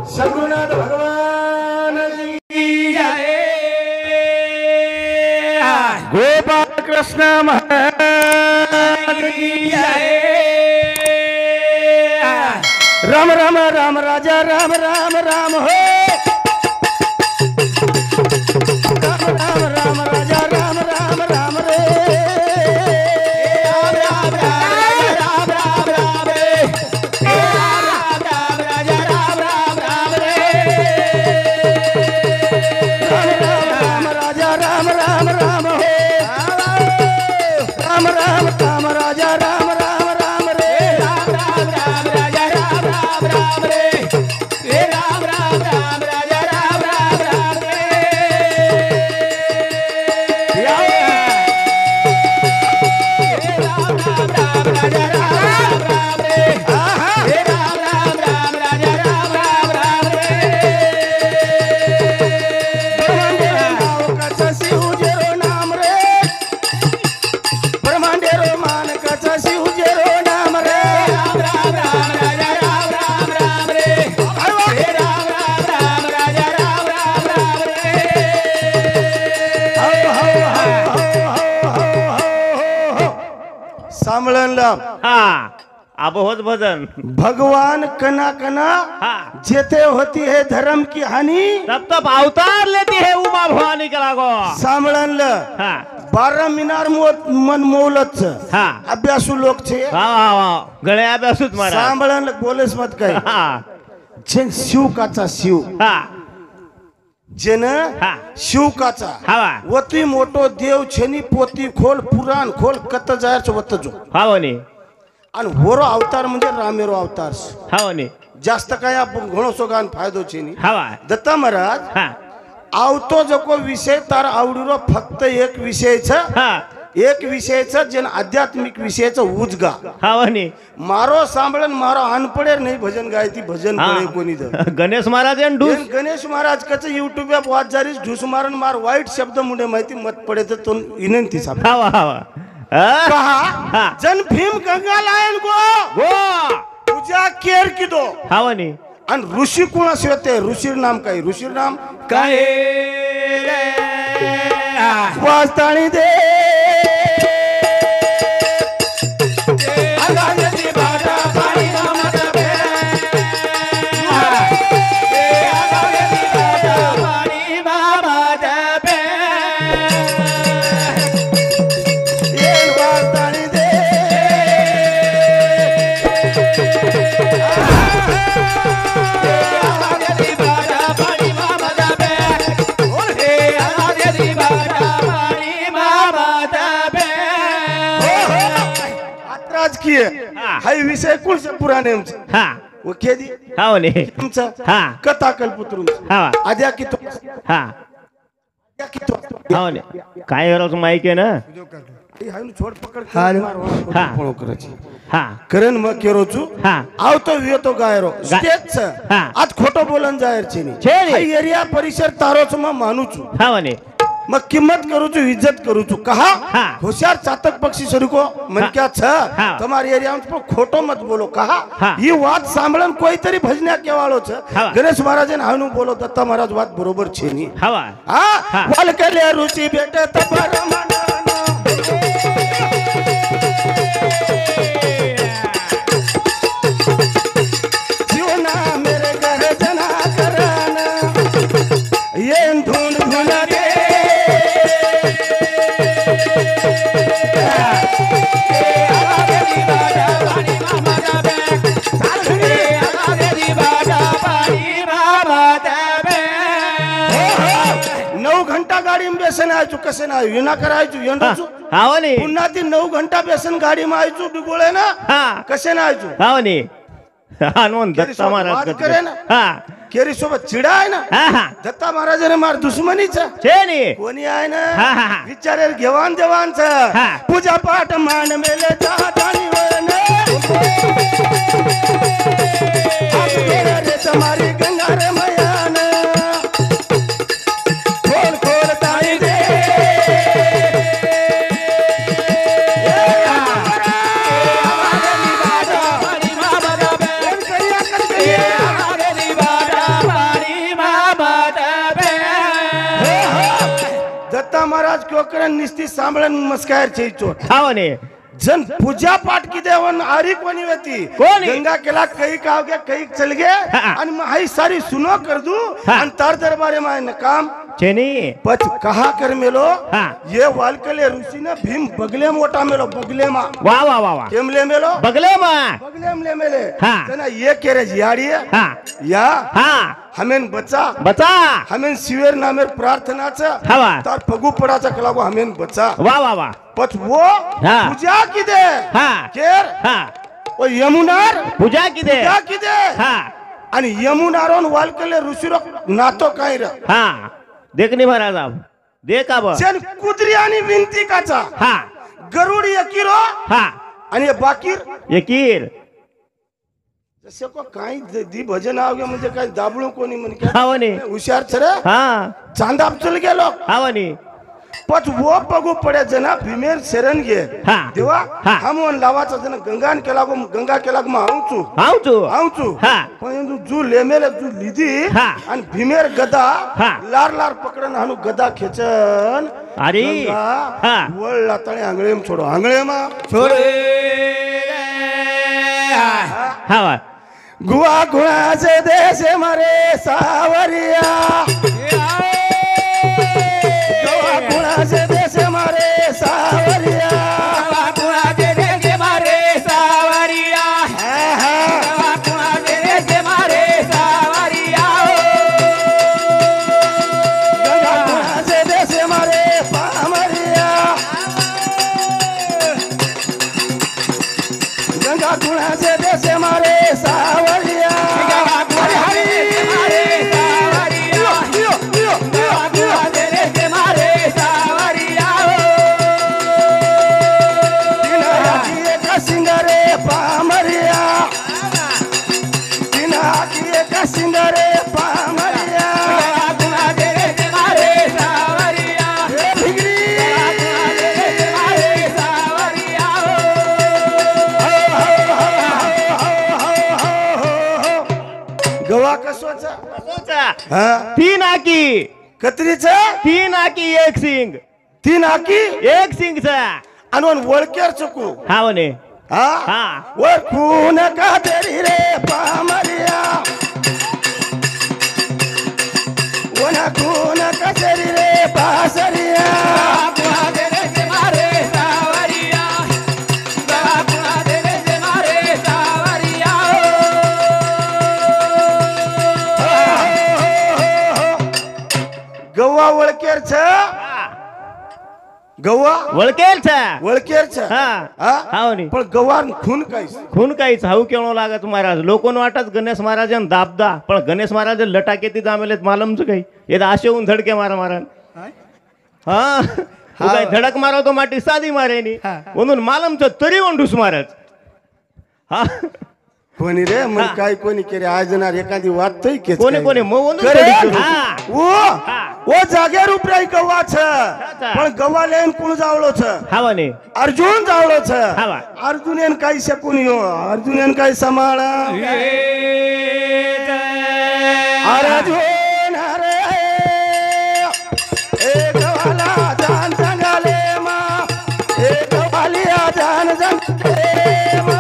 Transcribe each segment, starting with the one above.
सद्गुरुनाथ भगवान की जय। गोपाल कृष्ण महाराज की जय। राम राम राम राजा राम राम राम हो। राम राम राम राजा राम राम राम रे। राम राम राम राम राम रे। राम राम राजा राम राम राम रे। राम राम राजा राम राम राम हो। राम राम राम राजा राम राम राम रे। राम राम राम राजा राम राम राम रे। राम राम राम राजा राम राम राम रे। राम राम राम राजा राम राम राम रे। राम राम राम राजा राम राम राम रे। ब्रह्मांडेरो नाव कचा शिवजेरो नाम रे। ब्रह्मांडेरो मान कचा शिवजेरो नाम रे। राम राम राम राजा राम राम राम रे। राम राम राम राजा राम राम राम रे। सांभळणला आबोहत भजन भगवान कना कना जेते होती है धर्म की हानि तब तब अवतार लेती है उमा भवानी के लागो। सांभळणलं 12 मिनार मन मौलच अभ्यासू लोक छे। गळे अभ्यासूच मारा सांभळणलं बोलेस मत काय। जेन शिवकाचा शिव जेन शिवकाचा वती मोठो देव छेनी पोती खोल पुराण खोल कत जायच वत जो हावनी आणि होरो अवतार म्हणजे रामेरो अवतार हावनी जास्त काय आपण घणोसो गान फायदो छेनी हवा दत्ता महाराज आवतो जको विषय तार आवडीरो फक्त एक विषयच एक विषयच जेन आध्यात्मिक विषयच उजगा हावनी मारो सांभळन मारो अनपडे नाही भजन गायती भजन पडे कोणी द गणेश महाराज आणि ढूस गणेश महाराज कच यूट्यूब वर वाच जारीस ढूस मारन मार वाईट शब्द मुंडे माहिती मत पडे तर तो विनंती साहेब हवा हवा कहा जन भीम गंगा लायन गो पूजा केर की दो हावनी आणि ऋषी कोणा शिवते ऋषीर नाम काय ऋषीर नाम काय वास्ताणी दे हाय विषय कुलसे पुराणे वो केदी हावनी तुमचा कथा कल्पतरू आद्या की तो आद्या की तो हावनी काय करायचं माहिती आहे ना हाय छोड पकड फळो करायची करण मग केरोचू आवतो वियतो गायरो स्टेज आज खोटो बोलन जायर छेनी हाय एरिया परिसर तारोच म मानूचू हावनी मग किम्मत करू छू इज्जत करू छू कहा होशियार चातक पक्षी सर को मन क्या छ तुम्हारी एरिया में खोटो मत बोलो कहा ये बात सांभळन कोई तरी भजन्या केवाळो छ गणेश महाराज ने हानु बोलो दत्ता महाराज बात बरोबर छेनी हवा वाल केले ऋषी बेटे तबर जीवना मेरे घर जना करन ये ढूंढ ढूंढ रे बेसन आयचू कसे ना विना करायचू यंडूचू हावनी पुन्हा ती 9 घंटा बेसन गाडी मा आयचू डुगोळे ना कसे ना आयचू हावनी हनुमान दत्ता महाराज करे ना केरी सोबत चिडा आहे ना दत्ता महाराजाने मार दुश्मनीचा छेनी कोणी आहे ना विचारेल घेवान देवांच पूजा पाठ मान मेले जातानी वळण आज गेला रे तुम्हारी गंगा रे मयान खोल खोल ताई दे हमारे निवाडा गदा महाराज क्यों करन निस्ती सांभळन मस्कायर छे चोट हा म्हणे जन पूजा पाठ की देवन आरी कोनी होती कोणी? गंगा केला कई काव के कई चल गए आणि माई सारी सुनो कर दू आणि तार दरबारे माय न काम चेनी पच कहा कर मेलो हा. ये वालकले ऋषी ने भीम बगले मोटा मेलो बगले मा वा वा वा वा केमले मेलो बगले मा बगले ले मेले हा. तना ये केरे जियाड़ी हा या हा हमेन बचा बचा हमेन शिवेर नामेर प्रार्थनाचा हवा तार फगू पडाचा कलागो हमेन बचा वा वा वा पच वो हा. पूजा की दे हा केर हा ओ यमुनार पूजा किदे पूजा की दे हा आणि यमुनारोन वालकले ऋषीरो नातो काय रे हा देख नी महाराज आप देख अब चेन कुदरी आणि विनती काचा हा गरुड यकिरो हा आणि हे बाकीर यकीर जसे को काही दी भजन आवगे म्हणजे काही दाबळू कोणी म्हण काय हा म्हणे हुशार छरे हा चांदाप चल गेलो हा म्हणे पच वो पगू पडे जना भीमेर शरण घे हा. देवा हा. हम वन लावाचा जना गंगान केला गो गंगा केला गो आऊचू आऊचू आऊचू हा पण जू लेमेले जू लिदी हा. आणि भीमेर गदा हा. लार लार पकडन हानु गदा खेचन अरे गंगा हा वळ लातळे आंगळेम छोडो आंगळेमा हा वा गुआ गुणाचे देश मारे सावरिया गुआ गुणाचे देश मारे सावरिया हा, हा. गंगा गुणाचे देश मारे पामरिया गंगा गुणाचे देश मारे सावरिया हरी हरी लियो, लियो, लियो, लियो. तीन हाती एका सिंगारे पामरिया तीन हाती एका सिंगारे पामरिया हे भिगरी गवा कसोचा हा तीन आकी कत्रीचा तीन आकी एक सिंग तीन आकी एक सिंगचा आणून वळकेर चुकू हा म्हणे हा हा वळखू नका तरी रे पामरिया वळखू नका तरी रे पासरिया गव्वा वळकेरच गव्वा वळकेलचा वळकेरच हा हा म्हणे पण गव्वा खून काहीच खून काहीच हाऊ केवणो लागत महाराज लोकोन वाटत गणेश महाराजन दाबदा पण गणेश महाराज लटाके ती जामेलेत मालमच काही येत आशे होऊन धडके मारा महाराज हा तू काय धडक मारो तो माटी साधी मारेनी म्हणून मालमच तरी वंडूस महाराज हा कोणी रे मग काय कोणी केले आजनार एखादी वाटतय के कोणी कोणी मग वंडूस करे तरी. हा ओ जागेर उपराई गव्वा छ पण गव्वा लेन कोण जावलो छ हा म्हणे अर्जुन जावलो छ हा वा. अर्जुन एन काही शकून यो अर्जुन एन काही सांभाळा अर्जुन हरे एक वाला जान जंगले मा एक वालिया जान जंगले मा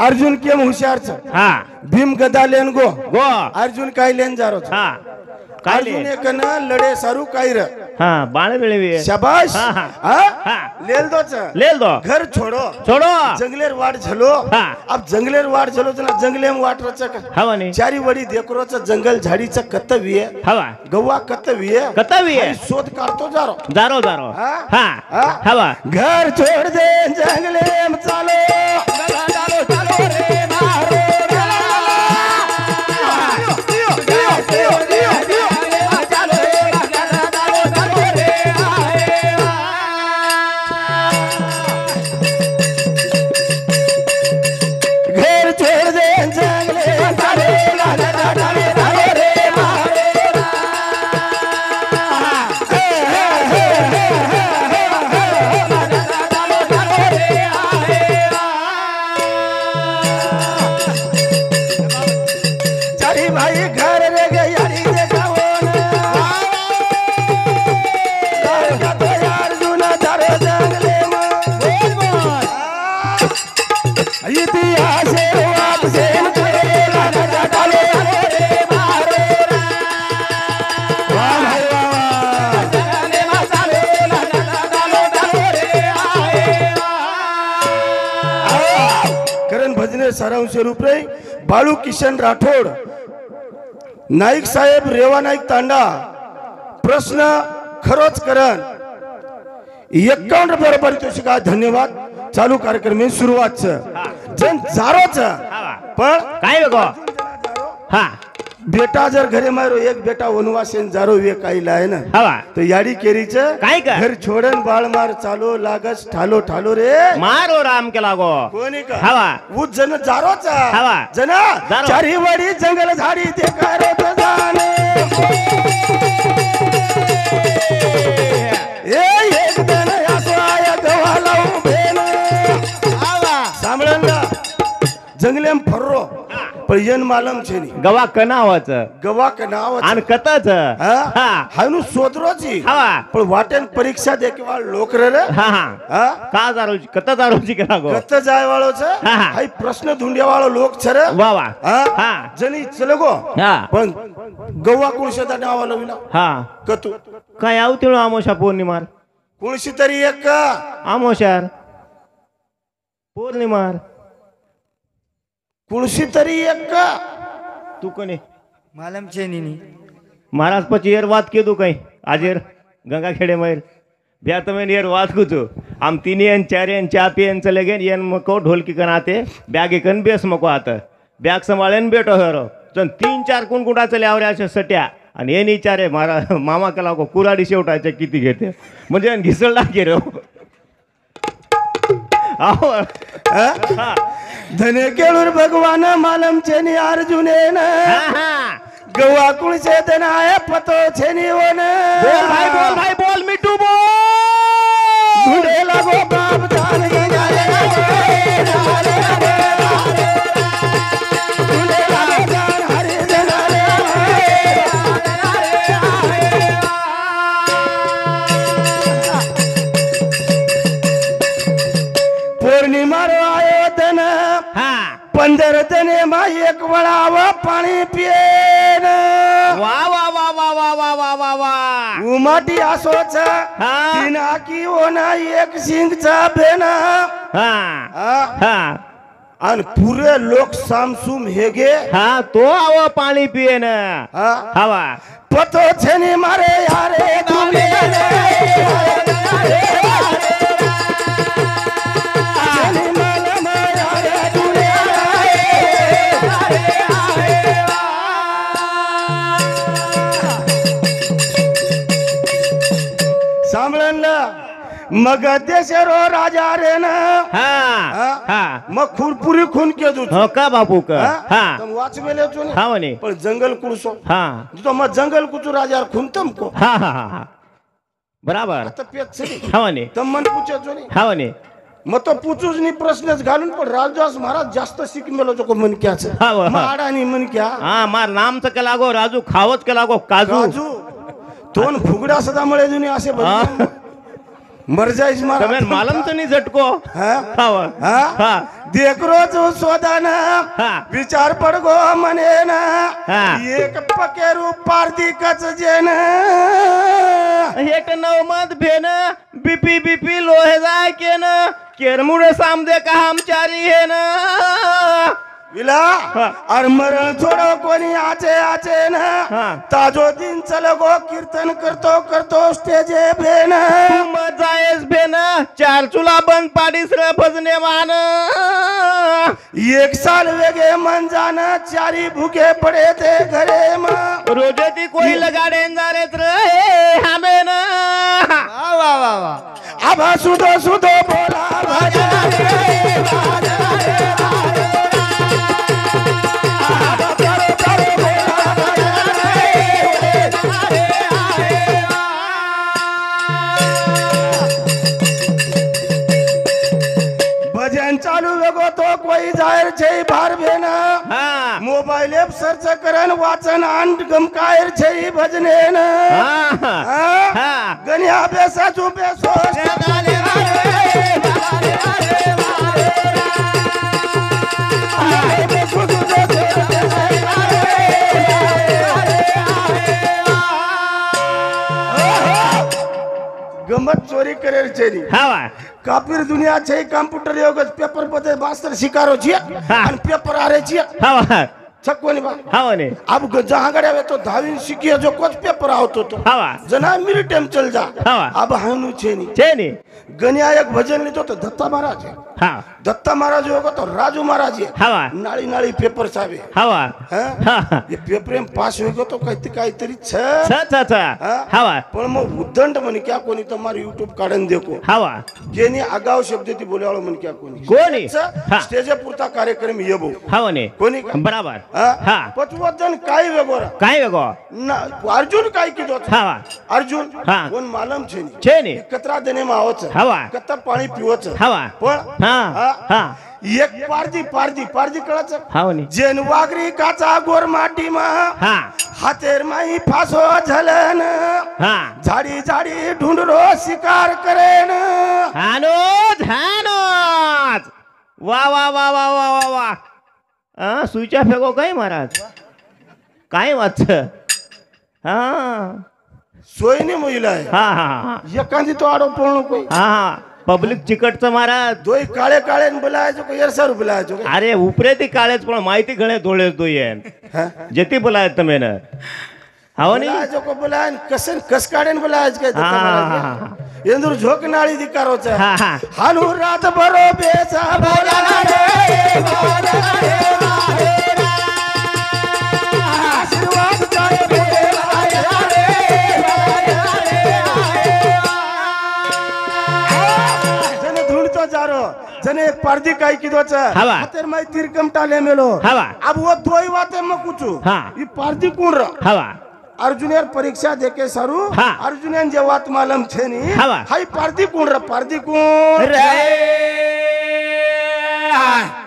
अर्जुन केम हुशार छ हा भीम गदा लेन गो गो अर्जुन काय लेन जारो छ हा काय ले? अजून एक ना लढे सारू कायर हा बाळ वेळवी शाबाश हा, हा. हा? हा. लेल दोच लेल दो घर छोड़ो छोड़ो जंगलेर वाट झलो हा. अब जंगलेर वाट झलो ना जंगले में वाट रच हवा नाही चारी वडी देखरोच जंगल झाडीचं कर्तव्य हवा गव्वा कर्तव्य कर्तव्य आणि शोध काढतो जारो जारो जारो हा? हा हा? हवा घर छोड़ दे जंगले में चालो चालो चालो रे मारो घर छोड़ दे जंगले में चालो चालो रे मारो चारी भाई घर रे गयारी देखावो ना तो यार जुना चारो जंगले में इतिहास वाप से चालो रे मारो वाह भाई वाह करण भजने सारांश रूप रे बाळू किशन राठोड नाईक साहेब रेवा नाईक तांडा प्रश्न खरोच करण 51 बरोबर तो शिका धन्यवाद चालू कार्यक्रम में सुरुवात जन जारोच पण काय गो हा बेटा जर घरे मारो एक बेटा वनवासेन जारो वे काही लाय ना हवा तो याडी केरीच काय का? घर छोडन बाळ मार चालो लागस ठालो ठालो रे मारो राम के लागो कोणी का हवा वो जन जारोच हवा. जना जारो. चारी वडी जंगल झाडी ते कारो तो जाणे ए एक दन यासवाय गव्हाला उभे ना सांभळन ना जंगलेम फर्रो पण यन मालम छे नी गवा कनावाचं गवा का नाव आणि कताच हा हायनु सोदरोची हवा पण वाटेन परीक्षा दे किंवा लोक रे हा हा हा का जारोची कता जारोची के लागो कत जाय वाळो छ हा, हा. हाय प्रश्न धुंड्या वाळो लोक छरे वा वा हा हा जनी चलो गो हा पण गव्वा कोणशेदा नाव लविला हा कतू काय आवतिळो आमोशा पौर्णिमार कोणशी तरी एक आमोशार पौर्णिमार कोणशी तरी एक तू कोणी मालम चेनी महाराज પછી एर વાત કીધું કઈ આજે ગંગા ખેડે મહેર ब्या તમે एर વાત કીધું આમ તીની એન ચારે એન ચા પીએન ચલે ગए એન મકો ઢોલકી કન આતે ब्याग एकन बेस मको आता ब्याग संभाळेन बेटो हेरो चन 3-4 कुणकुंडा चले आवऱ्या असे सट्या आणि एनी चारे मारा मामा केला को कुराडी शेवटायचे किती घेते म्हणजे घिसळला गेलो आहो हा धने केळूर भगवान मालम छेनी अर्जुने न हा गव्वा कुणशे दनाय पतो छेनी वन बोल भाई बोल मिठू बोल ढूंढे लगो बाप जान की जाने ढूंढे लगो जान हरि जनाले पौर्णिमा रो आयो दन हा 15 दने मा एक वळाव पाणी पिएन वा वा वा वा वा वा वा वा वा उमाटी आसोच हा. तीन आकी ओना एक सिंगचा बेन हा हा आणि पुरे लोक सामसूम हेगे हा तो आव पाणी पियेन हा हवा पतो छेनी मारे यारे तुमे छेनी माला मारे तुमे सांभळणला मग देशरो राजा रे ना हा हा मग खुरपुरी खून के दू हो का बापू का हा तुम वाचवेले છો ને हा म्हणे पण जंगल कुळसो हा तो मग जंगल कुचू राजा खून तुमको हा हा हा हा बराबर आता पेच छे हा म्हणे तम मन पूछे છો ને हा म्हणे मग तो पूछूच नाही प्रश्नच घालून पण राजदास महाराज जास्त शिक मेलो जो मन क्याच हा, वा. माडानी मन क्या हा मार नामचं के लागो राजू खावच के लागो काजू काजू तोन फुगडा सदा मळे जुनी असे हा. मर जाइस मारा તમે માલમ તો નહીં ઝટકો हाँ? હા हाँ? હા देख रोज सोदाना हाँ। विचार पड़ गो मने ना हाँ। एक पकेरू पारदी कच जेन एक नवमत भेन बीपी बीपी लोहे जाय के न केरमुडे सामदे का हमचारी है ना विला हाँ। और मरण छोड़ो कोनी आचे आचे ना हाँ। ताजो दिन चलो गो कीर्तन करतो करतो स्टेजे भेन मत जायस भेन चार चुला बंद पाडीस रे भजने मान एक साल वेगे मन जाना चारी भूखे पड़े थे घरे में रोजे ती कोई लगाडे जारेत रे हमें ना वाह वाह वाह वाह अब सुधो सुधो बोला भजन भजन चालू वेगो तो कोई जाहीर छे भार भेना हाँ मोबाइल एप सर्च करन वाचन आन गमकायर छे भजने न हाँ हाँ गनिया बेसा चुपे सोच गमत चोरी करे छेरी हवा कापीर दुनिया छे कम्प्यूटर योग पेपर बदे मास्टर शिकारो छे हाँ। और पेपर आरे छे हवा छक्कोनी बा हवा ने अब जहां गड़े वे तो धावी शिकियो जो कुछ पेपर आवतो तो हवा जना मिली टाइम चल जा हवा अब हानु छे नी छे नी गनिया एक भजन लीधो तो दत्ता महाराज है हाँ दत्ता महाराज होगा तो राजू महाराज है हवा नाली नाली पेपर साबे हवा हैं हाँ ये पेपर में पास हो गयो तो काही तरी छ छ छ हाँ? हवा पण मो उद्दंड म्हणे क्या कोणी तुम्हारी YouTube काढन देखो हवा जेनी आगाव शब्द ती बोलावळो म्हणे क्या कोणी कोणी हाँ स्टेज पुरता कार्यक्रम येबो हवा ने कोणी का? बराबर हाँ? हाँ पचवदन काय वेगोरा काय वेगो ना अर्जुन काय कीधो छ? हवा अर्जुन हाँ. कोण मालम छे नी छे नी कतरा देने में आवो छ हवा कत्ता पाणी पीवो छ हवा पण हाँ हाँ एक पारदी पारदी पारदी कळा छ हवा ने जेन वागरी काचा गोर माटी मा हाँ हातेर माई फासो झलन हाँ झाडी झाडी ढूंढरो शिकार करेन हानोज हानोज वाह वाह वाह वाह वाह वाह वाह हाँ सुईचा फेंको काय महाराज काय वाच हाँ सोयनी महिला आहे हाँ हाँ हाँ एखादी तो आडो पळणो कोई हाँ हाँ पब्लिक चिकटचं महाराज दोई काळे काळे बोलायचो को येरसर बोलायचो को अरे उपरे ती काळेच पण माहिती गणे धोळेच दोई जेती बोलाय તમે ને हाव नी बोलायचो को बोलायन कसन कस काढेन बोलायच काय हाँ, हाँ, हाँ, महाराज इंदुर झोक नाळी दिकारो छ हाँ हाँ हानु रात भरो बेचा बोला रे बोला रे आशीर्वाद काय बोला जने ढूंढतो जारो जने एक पारदी काय कीधो छ हवा. हातेर माई तीर कमटाले मेलो हवा. अब वो दोई बातें म कुछु हाँ. ई पारदी कोण र हवा अर्जुनेर परीक्षा देके सारू हाँ. अर्जुनेन जे वात मालम छे नी हवा. हाई पारदी कोण र पारदी कोण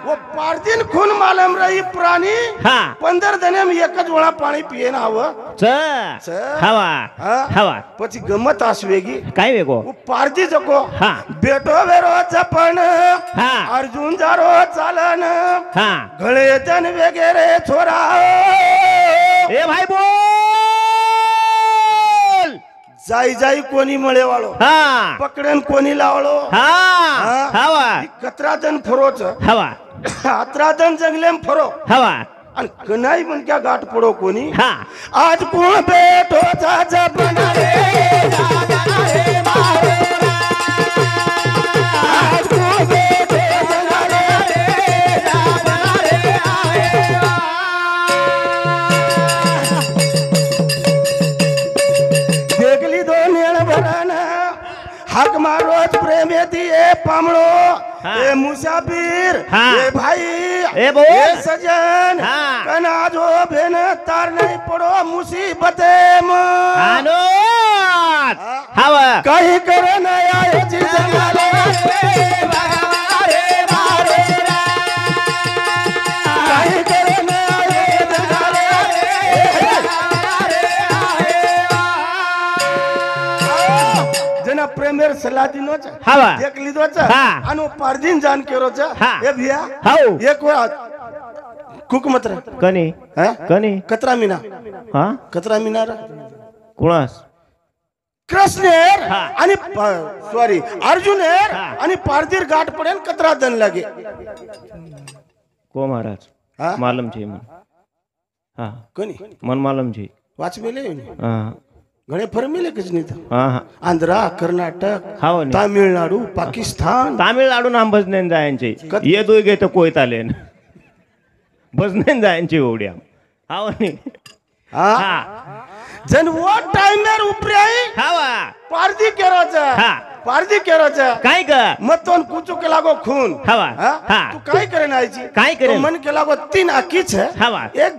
वो पारदीन खून मालम रही प्राणी हाँ 15 दिने में एक ज वळा पाणी पिये ना हवं च च. हवा हाँ? हवा પછી ગમત આસવેગી काय वेगो वो पारदी जको हाँ बेटो वेरो चपण हाँ अर्जुन जारो चालन हाँ घळे तन वगैरे छोरा ए भाई बोल जाई जाई कोणी मळे वाळो हाँ पकडेन कोणी लावलो हाँ हाँ. हवा कतरा जण फरोच हवा अतरा जण जंगलेम फरो हवा आणि कनाई मन क्या गाठ पडो कोणी हाँ आज कोण बेटो जाजा बनारे आज कोण बेटो देखली दो नेण भराना हक मारोच प्रेम दिए पामड़ो हाँ. ए मुसाफिर हाँ. ए भाई ए बोल. ए सजन हाँ. कना जो भेन तार नहीं पड़ो मुसीबते में अनुज हवा कहीं करे न आए जी जंगल कहीं करे न आए जंगल જેના પ્રેમેર સલાહ દીનો છે હા એક લીધો છે હા. આનો પારદીન જાન કેરો છે હા. એ ભિયા હાઉ એક વાર કુકમત્ર કની હે કની કતરા મીના હા કતરા મીના કુણાસ કૃષ્ણેર હા. અને સોરી અર્જુનેર હા. અને પારદીર ઘાટ પડે ને કતરા દન લાગે કો મહારાજ હા માલમ છે મને હા કોની મન માલમ છે વાચ મેલે ને હા ઘણે ફર મેલે કે જ નહીં તો હા હા આંધ્રા કર્ણાટક હાવ ને તામિલનાડુ પાકિસ્તાન તામિळनाडू नाम भजने जायचे ये दोय गे तर कोयता लेन भजने जायचे ओढ्या हाव नी હા हा જન વો ટાઈમેર ઉપરે આઈ हावा પારદી કેરો છે હા પારદી કેરો છે काय ग મતોન કૂચું કે લાગો ખૂન हवा હા હા તું કાઈ કરે ના આઈ કાંઈ કરે તો મન કે લાગો તીન આકી છે हवा એક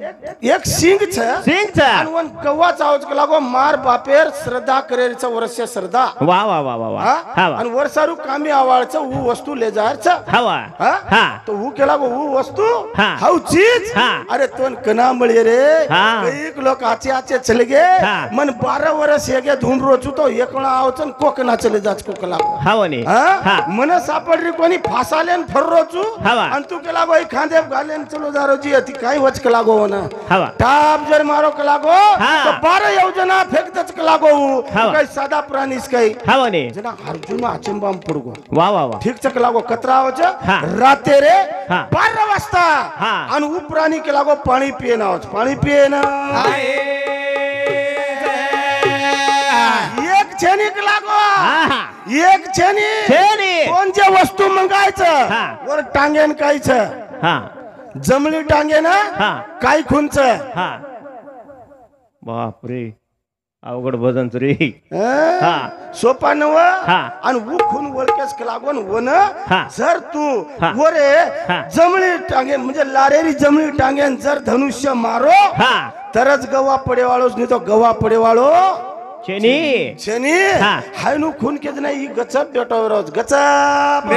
એક સિંગ છે सिंग चा અને વન કવા ચાવ કે લાગો માર બાપેર શ્રદ્ધા કરે છે વર્ષે શ્રદ્ધા वा वा वा वा वा હા हवा અને વર્ષારું કામી આવાળ છે હું વસ્તુ લે જાર છે हवा હા हा તો હું કે લાગો હું વસ્તુ હા. હાઉ ચીજ હા. અરે તોન કના મળી રે હા. કઈક લોક આચે આચે ચલે ગે હા. મન 12 વર્ષ હેગે ઢૂંઢરો છું તો એકણા આવ છે ને કોક ના ચલે જાચ કોક લાગો हवा नी હા હા મને સાપડરી કોની ફાસા લેન ફરરો છું હવા. અને તું કે લાગો એ ખાંદે ગાલેન ચલો જારો જી હતી કાઈ વચ કે લાગો ને हवा ટાપ જર મારો કે લાગો હા. તો 12 યોજના ફેક દચ કે લાગો હવા. કઈ સાદા પ્રાણીસ કઈ हवा नी જેના અર્જુન આચંબામ પડગો वा वा वा ઠીક છે કે લાગો કતરા આવે છે હા. રાતે રે હા. 12 વાજતા હા. અને ઉપરાની કે લાગો પાણી પીએ ના આવે છે પાણી પીએ ના એક છે ની કે લાગો હા હા એક છે ની છે ની કોણ જે વસ્તુ મંગાય છે હા. ઓર ટાંગે ને કાઈ છે હા જમણી ટાંગે ના હા કાઈ ખૂન છે हा बाप रे अवघड भजन रे હે? હા. સોપાન હા. અને હું ખૂન ઓળકેસ કે લાગો ને વન હા. જર તું હા. ઓરે હા. જમણી ટાંગે म्हणजे લારેરી જમણી ટાંગે ને જર ધનુષ્ય મારો हा તરત ગવા પડે વાળો જ નહીં તો ગવા પડે વાળો चेनी છે ની હા. હાય નું ખૂન કે જ નહીં ઈ ગચપ બેટો રોજ ગચપ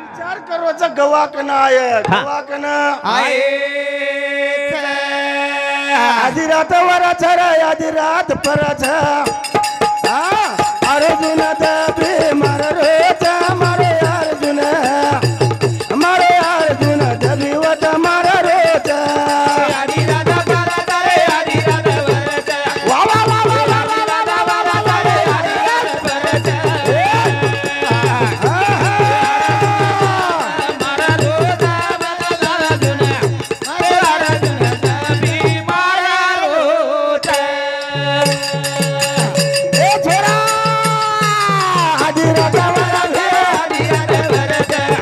વિચાર કરો છે ગવા કે ના આયે હા. ગવા કે ના આધી રાત વરા છે રે આધી રાત પર છે હા અર્જુન દેવી મારે રે છે મારે અર્જુન મારે અર્જુન દેવી વત મારે રે છે વાહ વાહ વાહ વાહ વાહ વાહ વાહ વાહ વાહ વાહ એ છોરા આધી રાત વરા છે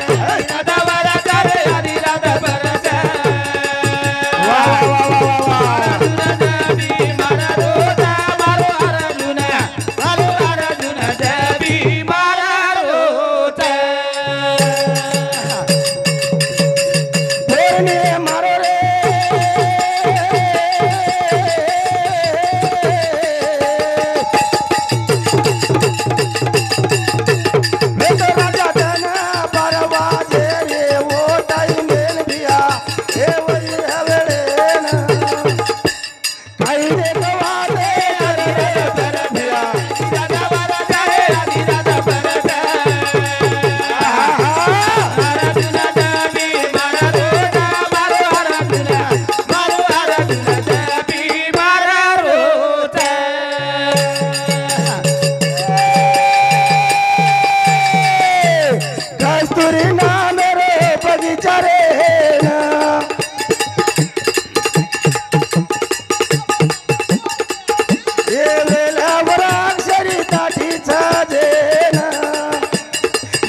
વાહ વાહ વાહ વાહ ફેરને મારો રે વે તો રાજા ધના પરવા જે રે વો ટાઈ મેલ ભિયા એ વઈ હવેળે ના કાઈ રે ગવા દે અરે પર ભિયા કસ્તુરી ના મેરે બગીચા રે ના એ વેલા વરાક્ષરી તાઠી છજે ના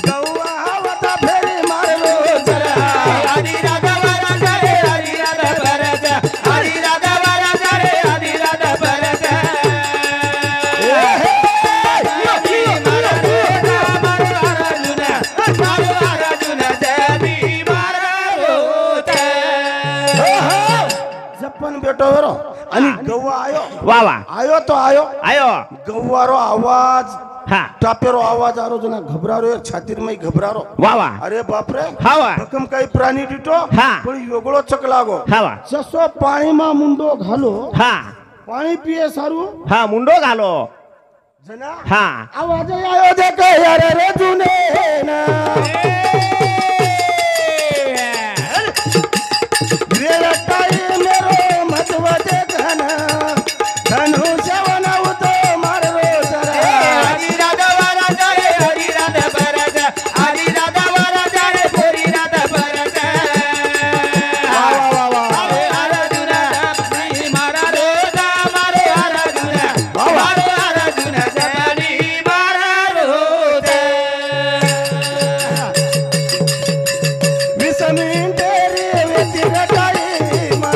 ગૌવા વતા ફેરી મારલો જરા જપન બેટો વેરો અને ગૌવા આયો वा वा આયો તો આયો आयो ગૌવારો અવાજ हा ટાપેરો અવાજ આરો જના ઘબરારો એ છાતીરમાં ઘબરારો वा वा અરે બાપ રે હાવા ભકમ કઈ પ્રાણી દીટો હા. પણ યોગળો ચક લાગો हावा જસો પાણીમાં મુંડો ઘાલો हा પાણી પીએ સારું હા મુંડો ઘાલો જના હા આવાજ આવ્યો છે કે યાર રે જુને ના વેલટાઈ મેરો મતવજે ઘન ધનુ સેવન ઉતો મારો સરા હરી રાધા વારા જાય હરી રાધા ભરત હરી રાધા વારા જાય ભોરી રાધા ભરત વાહ વાહ વાહ મારો અર્જુન નહીં મારા રોજા મારો અર્જુન વાહ વાહ મારો અર્જુન જમણી મારા રોજા વિસમીન તેરી વેતી રટાઈ માં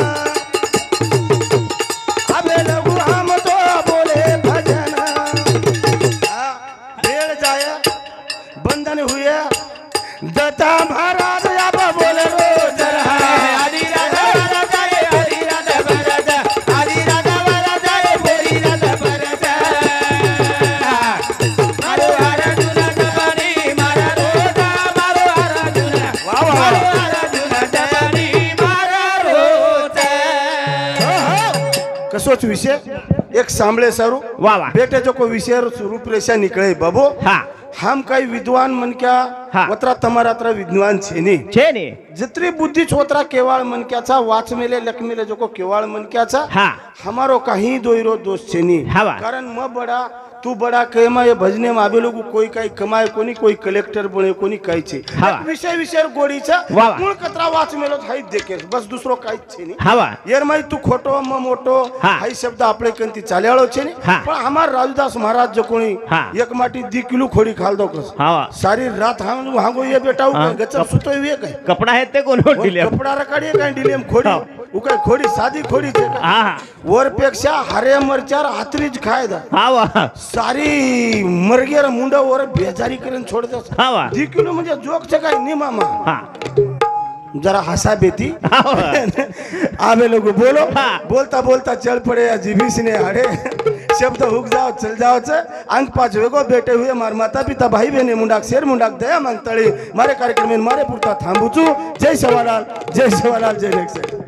અબે લગુ હમ તો બોલે ભજન भेड़ जाए बंधन हुए दत्ता महाराज अब बोले रोज रहा હરી રાધા વારા જાય હરી રાધા ભરત હરી રાધા વારા જાય ભોરી રાધા ભરત મારો અર્જુન જમણી મારા રોજા મારો અર્જુન વાહ વાહ મારો અર્જુન જમણી મારા રોજા कसोच विषय एक सांभळे सारू वाह वाह बेटे जो को विषय रूपरेषा निकळे बाबू હા हम काही विद्वान मन क्या हा. वत्रा तमारात्र विद्वान छे नी છે ને जितरी बुद्धी छोत्रा केवाळ मनक्याचा वाचमेले लखमेले जो को केवाळ मनक्याचा હા हमारो काही दोयरो दोष छे नी हा वा. कारण म बड़ा तू बड़ा कहेमा ये भजने में आवे लोग कोई काही कमाय कोणी कोई कलेक्टर बने कोणी काही छे हा. एक विषय विषय गोडीचा वा वा. मूळ कतरा वाचमेलो हाई देखे बस दुसरो काही छे नी હા વા यार माई तू खोटो म मोटो हा. हाई शब्द आपले कंती चाल्याळो छे नी हा. पण हमार राजदास महाराज जो कोणी हा. एक माटी 2 किलो खोडी खाल दो कस હા વા सारी रात हम हांगो ये बेटा हा. गचप सुतो ये काय કપડા आहेत ते कोण दिले कपडा रकाडी काय डिलेम खोडी हा. उ काय खोडी साधी खोडी छे का? हा हा वर पेक्षा हरे मरचार हातरीज खाय दा हा वा सारी मरगेर मुंडा वर बेजारी करून छोडतो हा वा 2 किलो म्हणजे जोक छे काय नी मामा हा जरा हसा बेती हा वा. आवे लोग बोलो हा. बोलता बोलता चल पड़े या जीभीस ने अड़े शब्द हुक जाओ चल जाओ च अंक पाच वेगो बेटे हुए मार माता पिता भाई बहने मुंडाक शेर मुंडाक दया मांगतळे मारे कार्यक्रम में मारे पुरता थांबूचू जय सवालाल जय नेक्स्ट